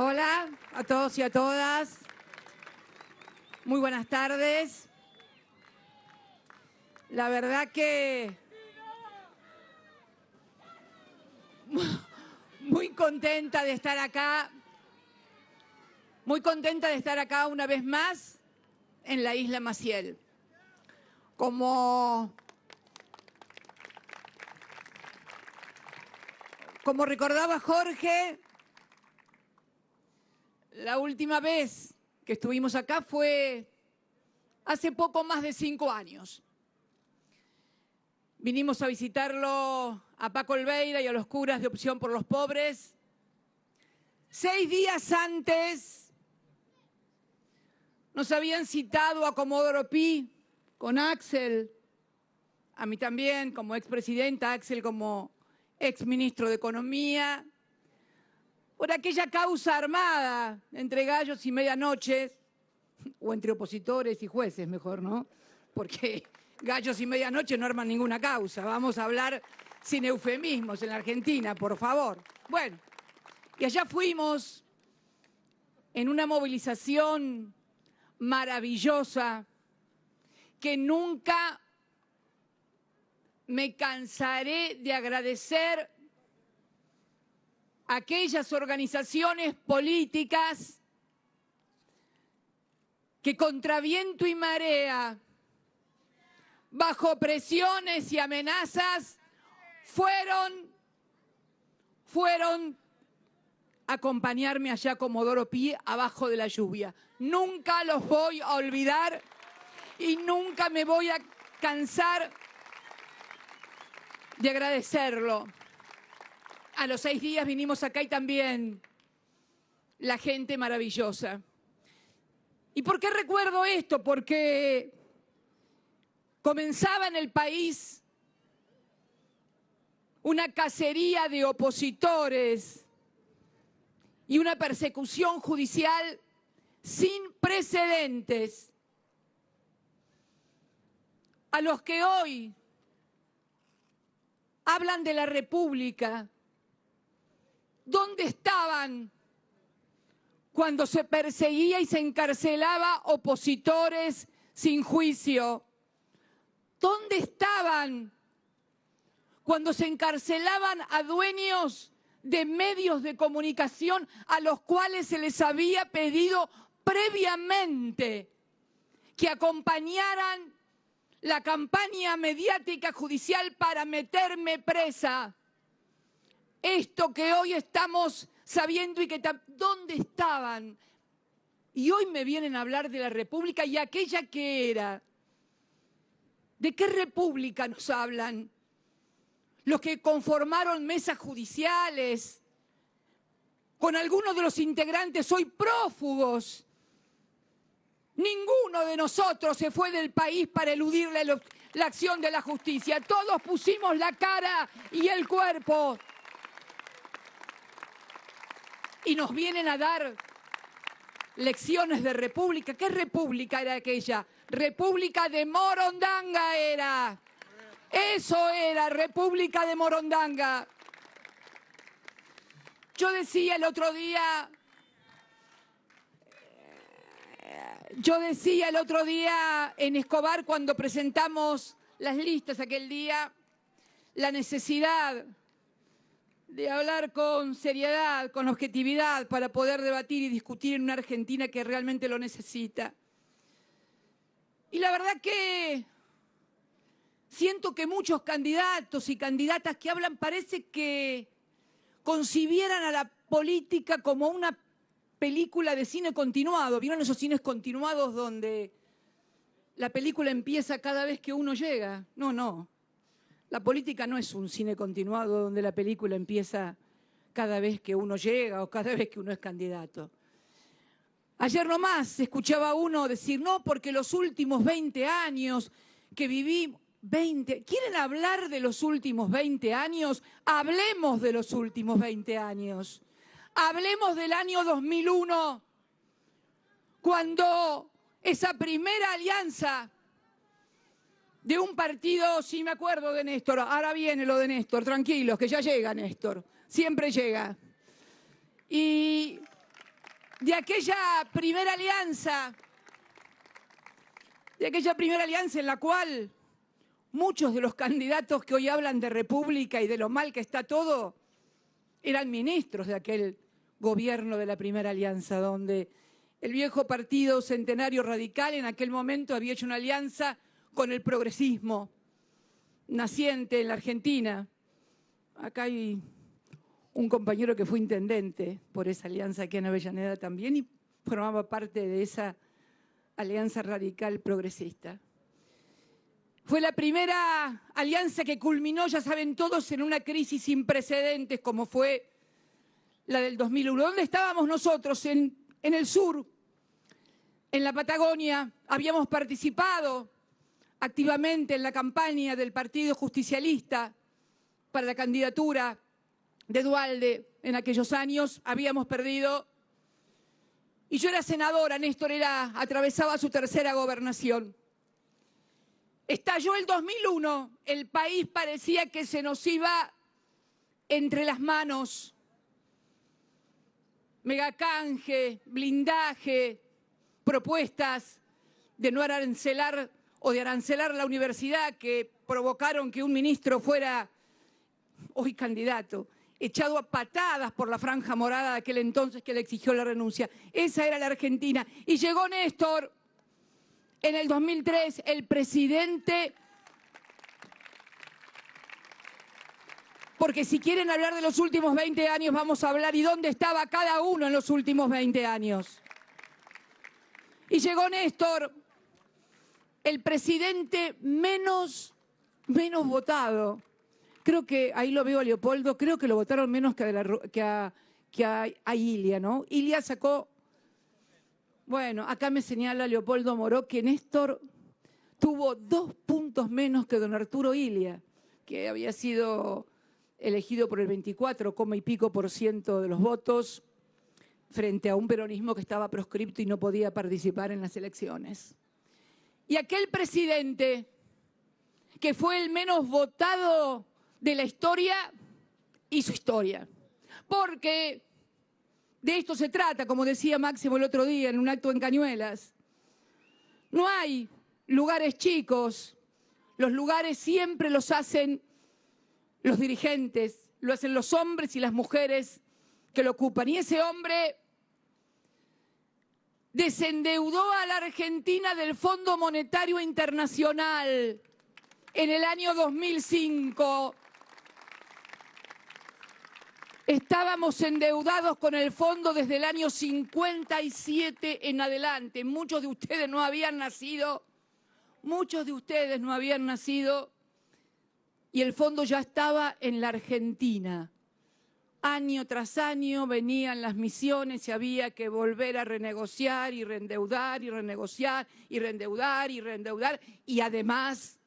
Hola a todos y a todas. Muy buenas tardes. La verdad que muy contenta de estar acá. Muy contenta de estar acá una vez más en la Isla Maciel. Como recordaba Jorge, la última vez que estuvimos acá fue hace poco más de 5 años. Vinimos a visitarlo a Paco Olveira y a los curas de Opción por los Pobres. 6 días antes nos habían citado a Comodoro Pi con Axel, a mí también como expresidenta, Axel como exministro de Economía, por aquella causa armada entre gallos y medianoches, o entre opositores y jueces, mejor, ¿no? Porque gallos y medianoche no arman ninguna causa. Vamos a hablar sin eufemismos en la Argentina, por favor. Bueno, y allá fuimos en una movilización maravillosa que nunca me cansaré de agradecer a aquellas organizaciones políticas que contra viento y marea, bajo presiones y amenazas, fueron a acompañarme allá a Comodoro Pi abajo de la lluvia. Nunca los voy a olvidar y nunca me voy a cansar de agradecerlo. A los 6 días vinimos acá y también la gente maravillosa. ¿Y por qué recuerdo esto? Porque comenzaba en el país una cacería de opositores y una persecución judicial sin precedentes, a los que hoy hablan de la República. ¿Dónde estaban cuando se perseguía y se encarcelaba opositores sin juicio? ¿Dónde estaban cuando se encarcelaban a dueños de medios de comunicación a los cuales se les había pedido previamente que acompañaran la campaña mediática judicial para meterme presa? Esto que hoy estamos sabiendo y que ¿dónde estaban? Y hoy me vienen a hablar de la República y aquella que era. ¿De qué República nos hablan? Los que conformaron mesas judiciales, con algunos de los integrantes hoy prófugos. Ninguno de nosotros se fue del país para eludir la acción de la justicia. Todos pusimos la cara y el cuerpo. Y nos vienen a dar lecciones de república. ¿Qué república era aquella? República de Morondanga era. Eso era, República de Morondanga. Yo decía el otro día en Escobar, cuando presentamos las listas aquel día, la necesidad de hablar con seriedad, con objetividad, para poder debatir y discutir en una Argentina que realmente lo necesita. Y la verdad que siento que muchos candidatos y candidatas que hablan parece que concibieran a la política como una película de cine continuado. ¿Vieron esos cines continuados donde la película empieza cada vez que uno llega? No, no. La política no es un cine continuado donde la película empieza cada vez que uno llega o cada vez que uno es candidato. Ayer nomás escuchaba a uno decir, no, porque los últimos 20 años que viví, 20, ¿quieren hablar de los últimos 20 años? Hablemos de los últimos 20 años. Hablemos del año 2001, cuando esa primera alianza de un partido, sí me acuerdo de Néstor, ahora viene lo de Néstor, tranquilos, que ya llega Néstor, siempre llega. Y de aquella primera alianza en la cual muchos de los candidatos que hoy hablan de república y de lo mal que está todo eran ministros de aquel gobierno de la primera alianza, donde el viejo partido Centenario Radical en aquel momento había hecho una alianza con el progresismo naciente en la Argentina. Acá hay un compañero que fue intendente por esa alianza aquí en Avellaneda también y formaba parte de esa alianza radical progresista. Fue la primera alianza que culminó, ya saben todos, en una crisis sin precedentes como fue la del 2001. ¿Dónde estábamos nosotros? En el sur, en la Patagonia. Habíamos participado activamente en la campaña del Partido Justicialista para la candidatura de Duhalde en aquellos años. Habíamos perdido. Y yo era senadora, Néstor atravesaba su tercera gobernación. Estalló el 2001, el país parecía que se nos iba entre las manos. Megacanje, blindaje, propuestas de no arancelar o de arancelar la universidad que provocaron que un ministro fuera, hoy candidato, echado a patadas por la franja morada de aquel entonces que le exigió la renuncia. Esa era la Argentina. Y llegó Néstor en el 2003, el presidente, porque si quieren hablar de los últimos 20 años, vamos a hablar y dónde estaba cada uno en los últimos 20 años. Y llegó Néstor, el presidente menos votado. Creo que, ahí lo veo a Leopoldo, creo que lo votaron menos que a Ilia, ¿no? Ilia sacó, bueno, acá me señala Leopoldo Moró que Néstor tuvo 2 puntos menos que don Arturo Ilia, que había sido elegido por el 24, y pico % de los votos, frente a un peronismo que estaba proscripto y no podía participar en las elecciones. Y aquel presidente, que fue el menos votado de la historia, hizo historia. Porque de esto se trata, como decía Máximo el otro día en un acto en Cañuelas. No hay lugares chicos, los lugares siempre los hacen los dirigentes, lo hacen los hombres y las mujeres que lo ocupan. Y ese hombre desendeudó a la Argentina del Fondo Monetario Internacional en el año 2005. Estábamos endeudados con el fondo desde el año 57 en adelante. Muchos de ustedes no habían nacido, y el fondo ya estaba en la Argentina. Año tras año venían las misiones y había que volver a renegociar y reendeudar y renegociar y reendeudar y reendeudar. Y además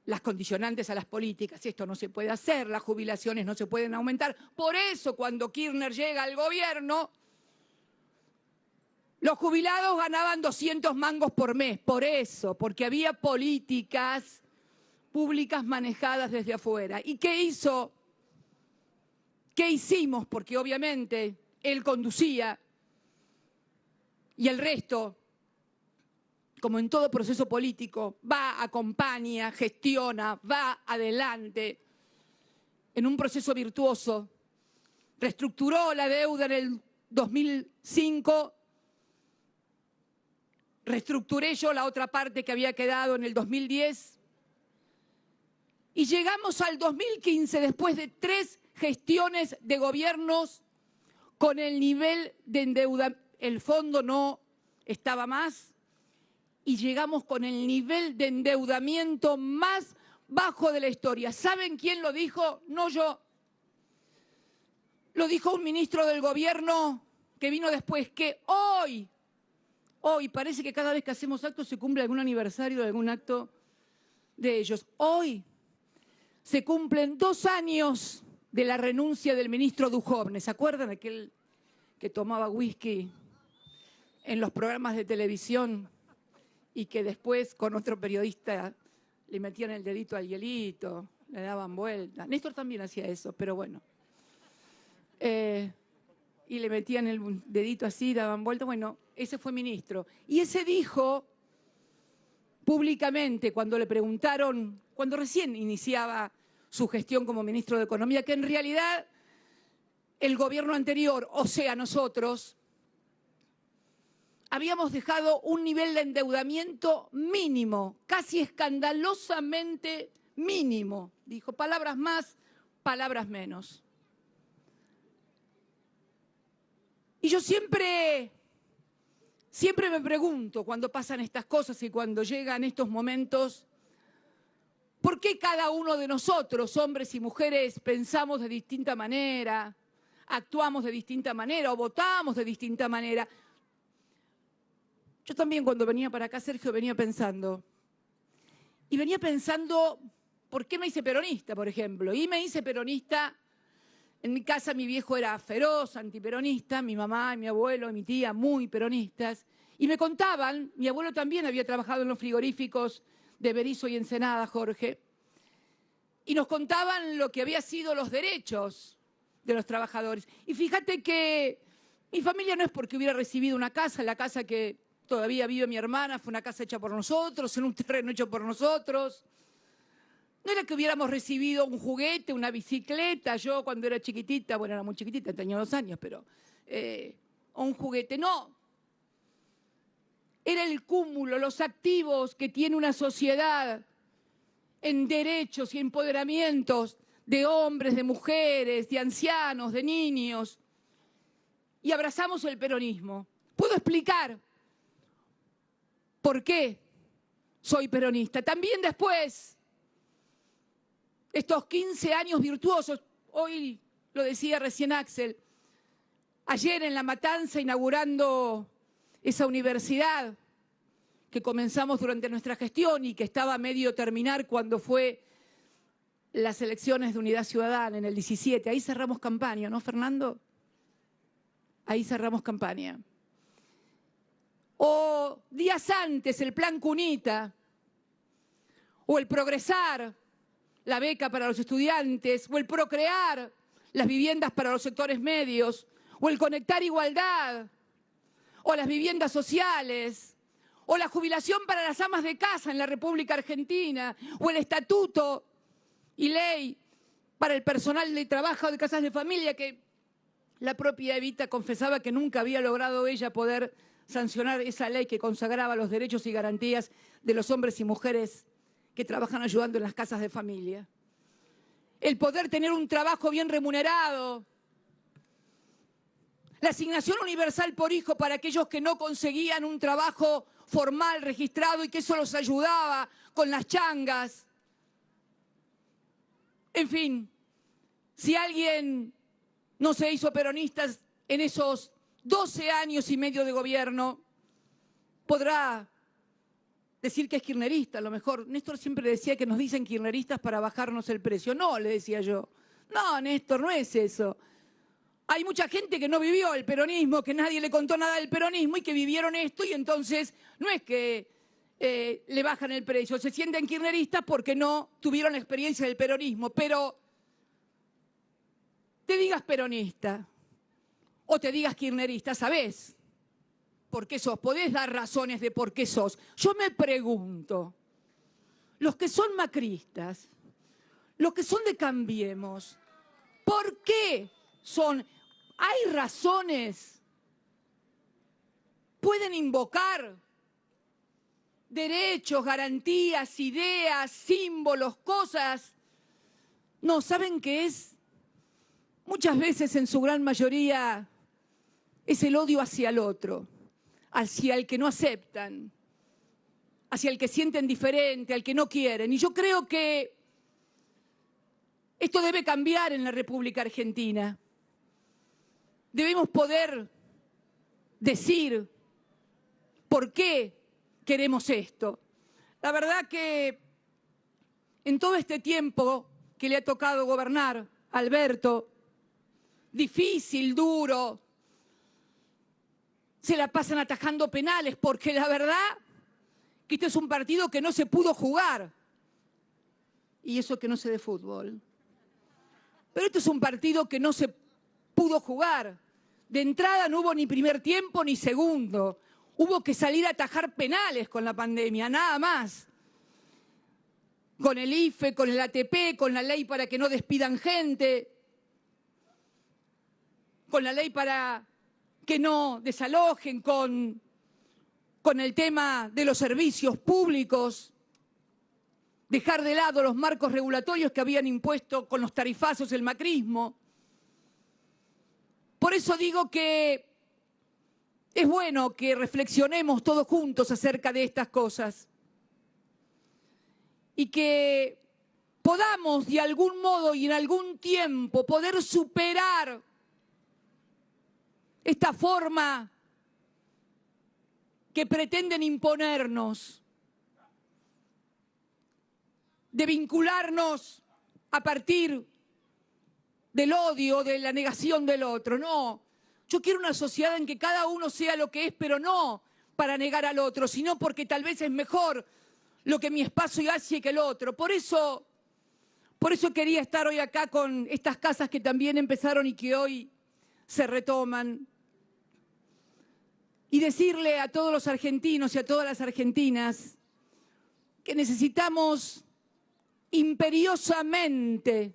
las condicionantes a las políticas. Esto no se puede hacer, las jubilaciones no se pueden aumentar. Por eso cuando Kirchner llega al gobierno, los jubilados ganaban 200 mangos por mes. Por eso, porque había políticas públicas manejadas desde afuera. ¿Y qué hizo? ¿Qué hicimos? Porque obviamente él conducía y el resto, como en todo proceso político, va, acompaña, gestiona, va adelante en un proceso virtuoso. Reestructuró la deuda en el 2005, reestructuré yo la otra parte que había quedado en el 2010 y llegamos al 2015 después de 3 gestiones de gobiernos con el nivel de endeudamiento. El fondo no estaba más y llegamos con el nivel de endeudamiento más bajo de la historia. ¿Saben quién lo dijo? No yo. Lo dijo un ministro del gobierno que vino después, que hoy parece que cada vez que hacemos actos se cumple algún aniversario de algún acto de ellos. Hoy se cumplen 2 años de la renuncia del ministro Duhovne. ¿Se acuerdan? Aquel que tomaba whisky en los programas de televisión y que después con otro periodista le metían el dedito al hielito, le daban vuelta. Néstor también hacía eso, pero bueno. y le metían el dedito así, daban vuelta. Bueno, ese fue ministro. Y ese dijo públicamente, cuando le preguntaron, cuando recién iniciaba su gestión como ministro de Economía, que en realidad el gobierno anterior, o sea, nosotros, habíamos dejado un nivel de endeudamiento mínimo, casi escandalosamente mínimo. Dijo, palabras más, palabras menos. Y yo siempre me pregunto cuando pasan estas cosas y cuando llegan estos momentos, ¿por qué cada uno de nosotros, hombres y mujeres, pensamos de distinta manera, actuamos de distinta manera o votamos de distinta manera? Yo también cuando venía para acá, Sergio, venía pensando, ¿por qué me hice peronista, por ejemplo? Y me hice peronista, en mi casa mi viejo era feroz, antiperonista, mi mamá, mi abuelo y mi tía muy peronistas, y me contaban, mi abuelo también había trabajado en los frigoríficos de Berisso y Ensenada, Jorge, y nos contaban lo que había sido los derechos de los trabajadores. Y fíjate que mi familia no es porque hubiera recibido una casa, la casa que todavía vive mi hermana fue una casa hecha por nosotros, en un terreno hecho por nosotros. No era que hubiéramos recibido un juguete, una bicicleta, yo cuando era chiquitita, bueno, era muy chiquitita, tenía 2 años, pero, o un juguete, no. Era el cúmulo, los activos que tiene una sociedad en derechos y empoderamientos de hombres, de mujeres, de ancianos, de niños. Y abrazamos el peronismo. ¿Puedo explicar por qué soy peronista? También después, estos 15 años virtuosos, hoy lo decía recién Axel, ayer en La Matanza inaugurando esa universidad que comenzamos durante nuestra gestión y que estaba a medio terminar cuando fue las elecciones de Unidad Ciudadana en el 17. Ahí cerramos campaña, ¿no, Fernando? Ahí cerramos campaña. O días antes el Plan Cunita, o el Progresar, la beca para los estudiantes, o el Procrear, las viviendas para los sectores medios, o el Conectar Igualdad, o las viviendas sociales, o la jubilación para las amas de casa en la República Argentina, o el estatuto y ley para el personal de trabajo de casas de familia, que la propia Evita confesaba que nunca había logrado ella poder sancionar esa ley que consagraba los derechos y garantías de los hombres y mujeres que trabajan ayudando en las casas de familia. El poder tener un trabajo bien remunerado, la asignación universal por hijo para aquellos que no conseguían un trabajo formal, registrado, y que eso los ayudaba con las changas. En fin, si alguien no se hizo peronista en esos 12 años y medio de gobierno, podrá decir que es kirchnerista. A lo mejor Néstor siempre decía que nos dicen kirchneristas para bajarnos el precio. No, le decía yo. No, Néstor, no es eso. Hay mucha gente que no vivió el peronismo, que nadie le contó nada del peronismo y que vivieron esto, y entonces no es que le bajan el precio, se sienten kirchneristas porque no tuvieron la experiencia del peronismo. Pero te digas peronista o te digas kirchnerista, ¿sabés por qué sos? Podés dar razones de por qué sos. Yo me pregunto, los que son macristas, los que son de Cambiemos, ¿por qué son? ¿Hay razones? ¿Pueden invocar derechos, garantías, ideas, símbolos, cosas? No, ¿saben qué es? Muchas veces, en su gran mayoría, es el odio hacia el otro, hacia el que no aceptan, hacia el que sienten diferente, al que no quieren. Y yo creo que esto debe cambiar en la República Argentina. Debemos poder decir por qué queremos esto. La verdad que en todo este tiempo que le ha tocado gobernar a Alberto, difícil, duro, se la pasan atajando penales, porque la verdad que este es un partido que no se pudo jugar. Y eso que no sé de fútbol. Pero esto es un partido que no se pudo jugar, De entrada no hubo ni primer tiempo ni segundo. Hubo que salir a atajar penales con la pandemia, nada más. Con el IFE, con el ATP, con la ley para que no despidan gente, con la ley para que no desalojen, con el tema de los servicios públicos, dejar de lado los marcos regulatorios que habían impuesto con los tarifazos el macrismo. Por eso digo que es bueno que reflexionemos todos juntos acerca de estas cosas y que podamos de algún modo y en algún tiempo poder superar esta forma que pretenden imponernos de vincularnos a partir del odio, de la negación del otro. No, yo quiero una sociedad en que cada uno sea lo que es, pero no para negar al otro, sino porque tal vez es mejor lo que mi espacio hace que el otro. Por eso quería estar hoy acá con estas casas que también empezaron y que hoy se retoman. Y decirle a todos los argentinos y a todas las argentinas que necesitamos imperiosamente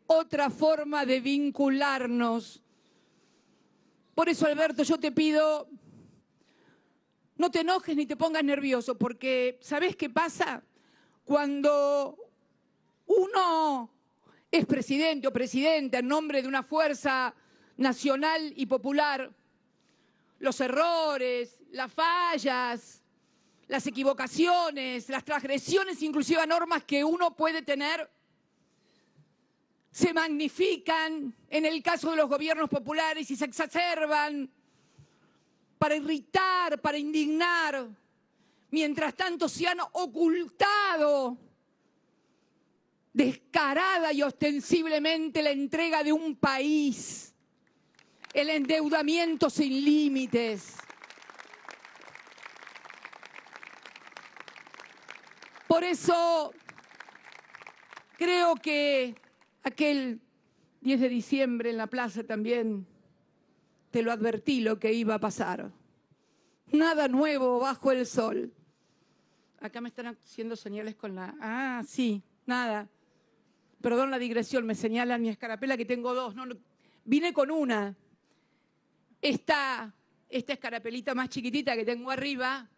otra forma de vincularnos. Por eso, Alberto, yo te pido, no te enojes ni te pongas nervioso, porque ¿sabés qué pasa? Cuando uno es presidente o presidenta en nombre de una fuerza nacional y popular, los errores, las fallas, las equivocaciones, las transgresiones inclusive a normas que uno puede tener, se magnifican en el caso de los gobiernos populares y se exacerban para irritar, para indignar. Mientras tanto se han ocultado descarada y ostensiblemente la entrega de un país, el endeudamiento sin límites. Por eso creo que aquel 10 de diciembre en la plaza también te lo advertí lo que iba a pasar. Nada nuevo bajo el sol. Acá me están haciendo señales con la... Ah, sí, nada. Perdón la digresión, me señalan mi escarapela que tengo dos. No, vine con una. Esta escarapelita más chiquitita que tengo arriba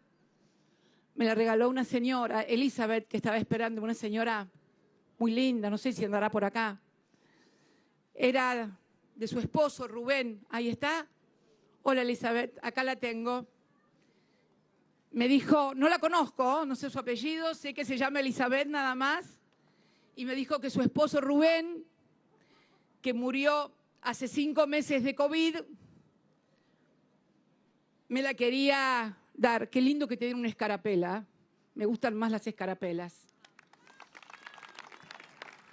me la regaló una señora, Elizabeth, que estaba esperando, una señora muy linda, no sé si andará por acá. Era de su esposo, Rubén. Ahí está. Hola, Elizabeth, acá la tengo. Me dijo, no la conozco, no sé su apellido, sé que se llama Elizabeth nada más. Y me dijo que su esposo, Rubén, que murió hace 5 meses de COVID, me la quería dar. Qué lindo que te den una escarapela. Me gustan más las escarapelas.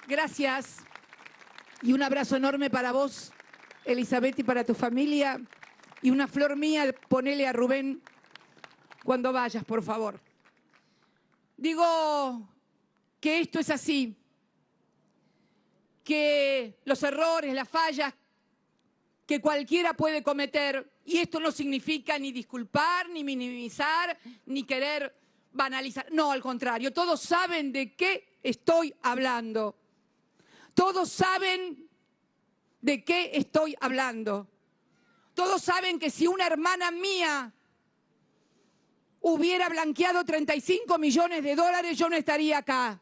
Gracias. Y un abrazo enorme para vos, Elizabeth, y para tu familia. Y una flor mía, ponele a Rubén cuando vayas, por favor. Digo que esto es así. Que los errores, las fallas que cualquiera puede cometer, y esto no significa ni disculpar, ni minimizar, ni querer banalizar. No, al contrario, todos saben de qué estoy hablando. Todos saben de qué estoy hablando. Todos saben que si una hermana mía hubiera blanqueado 35 millones de dólares, yo no estaría acá.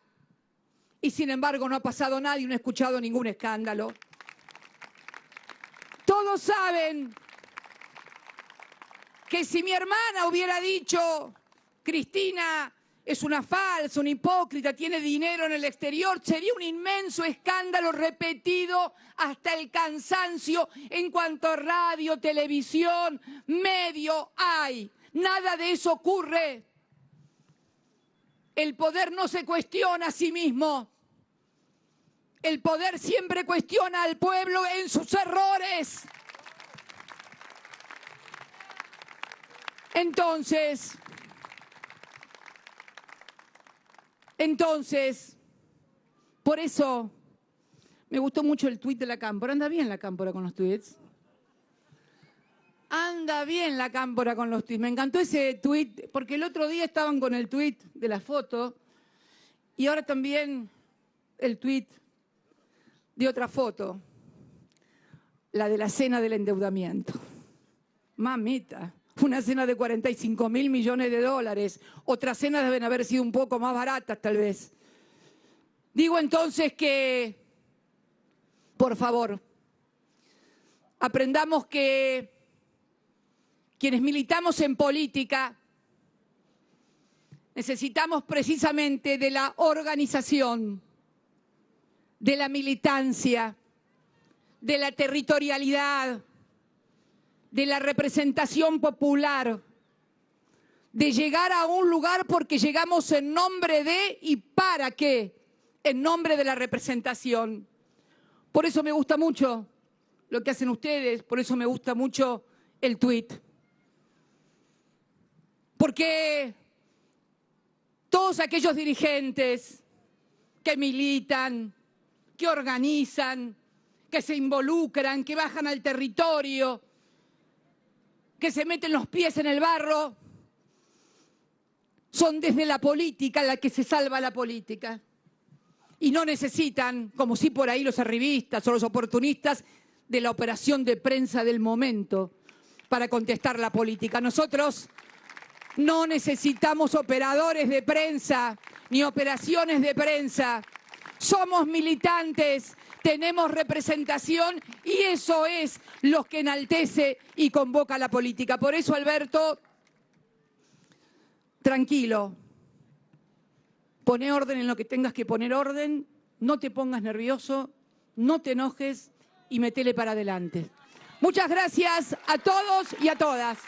Y sin embargo no ha pasado nada y no he escuchado ningún escándalo. Todos saben que si mi hermana hubiera dicho, Cristina es una falsa, una hipócrita, tiene dinero en el exterior, sería un inmenso escándalo repetido hasta el cansancio en cuanto a radio, televisión, medio hay. Nada de eso ocurre. El poder no se cuestiona a sí mismo. El poder siempre cuestiona al pueblo en sus errores. Entonces, por eso me gustó mucho el tuit de la Cámpora. Anda bien la Cámpora con los tuits. anda bien la Cámpora con los tuits. Me encantó ese tuit, porque el otro día estaban con el tuit de la foto y ahora también el tuit de otra foto, la de la cena del endeudamiento. Mamita, una cena de 45.000 millones de dólares. Otras cenas deben haber sido un poco más baratas, tal vez. Digo entonces que, por favor, aprendamos que quienes militamos en política necesitamos precisamente de la organización, de la militancia, de la territorialidad, de la representación popular, de llegar a un lugar porque llegamos en nombre de y para qué, en nombre de la representación. Por eso me gusta mucho lo que hacen ustedes, por eso me gusta mucho el tuit. Porque todos aquellos dirigentes que militan, que organizan, que se involucran, que bajan al territorio, que se meten los pies en el barro, son desde la política la que se salva la política. Y no necesitan, como sí por ahí los arribistas o los oportunistas, de la operación de prensa del momento para contestar la política. Nosotros no necesitamos operadores de prensa ni operaciones de prensa. Somos militantes, tenemos representación y eso es lo que enaltece y convoca la política. Por eso, Alberto, tranquilo, poné orden en lo que tengas que poner orden, no te pongas nervioso, no te enojes y metele para adelante. Muchas gracias a todos y a todas.